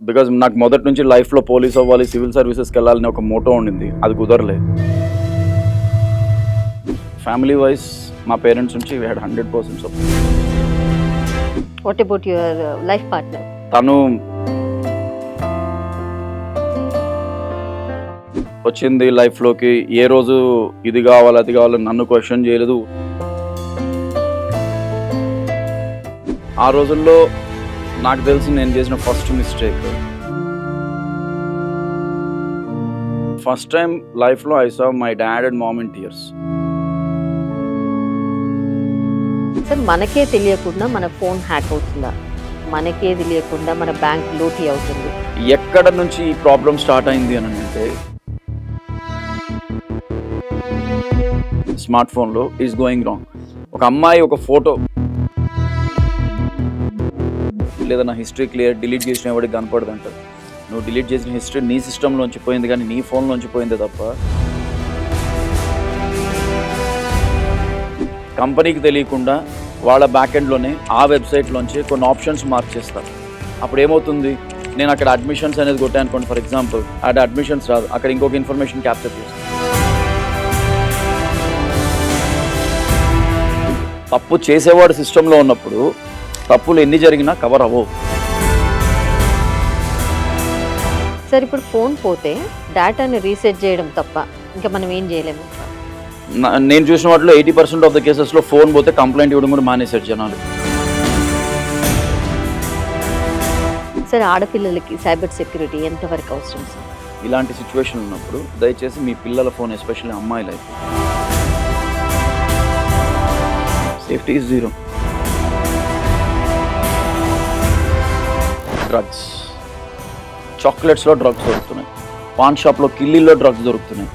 Because నాకు మొదటి నుంచి లైఫ్లో పోలీస్ అవ్వాలి, సివిల్ సర్వీసెస్కి వెళ్ళాలని ఒక మోటో ఉండింది. అది కుదరలేదు. ఫ్యామిలీ వైజ్ మా పేరెంట్స్ నుంచి we had 100% support. What about your life partner? తను వచ్చింది లైఫ్లోకి, ఏ రోజు ఇది కావాలి అది కావాలని నన్ను క్వశ్చన్ చేయలేదు. ఆ రోజుల్లో నాకు తెలిసి నేను చేసిన ఫస్ట్ మిస్టేక్, ఫస్ట్ టైం లైఫ్లో I saw my dad and mom in tears. Sir, మనకే తెలియకుండా మన ఫోన్ హ్యాక్ అవుతుందా? మనకే తెలియకుండా మన బ్యాంక్ లూటీ అవుతుంది? ఎక్కడ నుంచి ఈ ప్రాబ్లం స్టార్ట్ అయింది అని అంటే, స్మార్ట్ ఫోన్లో ఈజ్ గోయింగ్ రాంగ్. ఒక అమ్మాయి ఒక ఫోటో లేదా నా హిస్టరీ క్లియర్ డిలీట్ చేసిన వాడికి కనపడదు అంటారు. నువ్వు డిలీట్ చేసిన హిస్టరీ నీ సిస్టంలోంచి పోయింది కానీ నీ ఫోన్లోంచి పోయిందే తప్ప కంపెనీకి తెలియకుండా వాళ్ళ బ్యాక్ ఎండ్లోనే ఆ వెబ్సైట్లోంచి కొన్ని ఆప్షన్స్ మార్క్ చేస్తారు. అప్పుడు ఏమవుతుంది, నేను అక్కడ అడ్మిషన్స్ అనేది కొట్టాను అనుకోండి, ఫర్ ఎగ్జాంపుల్ అక్కడ అడ్మిషన్స్ రాదు, అక్కడ ఇంకొక ఇన్ఫర్మేషన్ క్యాప్చర్ చేస్తాను. తప్పు చేసేవాడు సిస్టంలో ఉన్నప్పుడు తప్పులు ఎన్ని జరిగినా కవర్ అవ్వవు. సార్, ఇప్పుడు ఫోన్ పోతే డేటాని రీసెట్ చేయడం తప్ప ఇంకా మనం ఏం చేయలేము. నేను చూసిన వాటిలో 80% ఆఫ్ ద కేసెస్లో ఫోన్ పోతే కంప్లైంట్ ఇవ్వడం కూడా మానేశారు జనాలు. సార్, ఆడపిల్లలకి సైబర్ సెక్యూరిటీ ఎంతవరకు అవసరం సార్? ఇలాంటి సిచ్యువేషన్ ఉన్నప్పుడు దయచేసి మీ పిల్లల ఫోన్, ఎస్పెషల్లీ అమ్మాయిలు అయితే, సేఫ్టీ ఈజ్ జీరో. డ్రగ్స్, చాక్లెట్స్లో డ్రగ్స్ దొరుకుతున్నాయి, పాన్ షాప్లో కిల్లీలో డ్రగ్స్ దొరుకుతున్నాయి.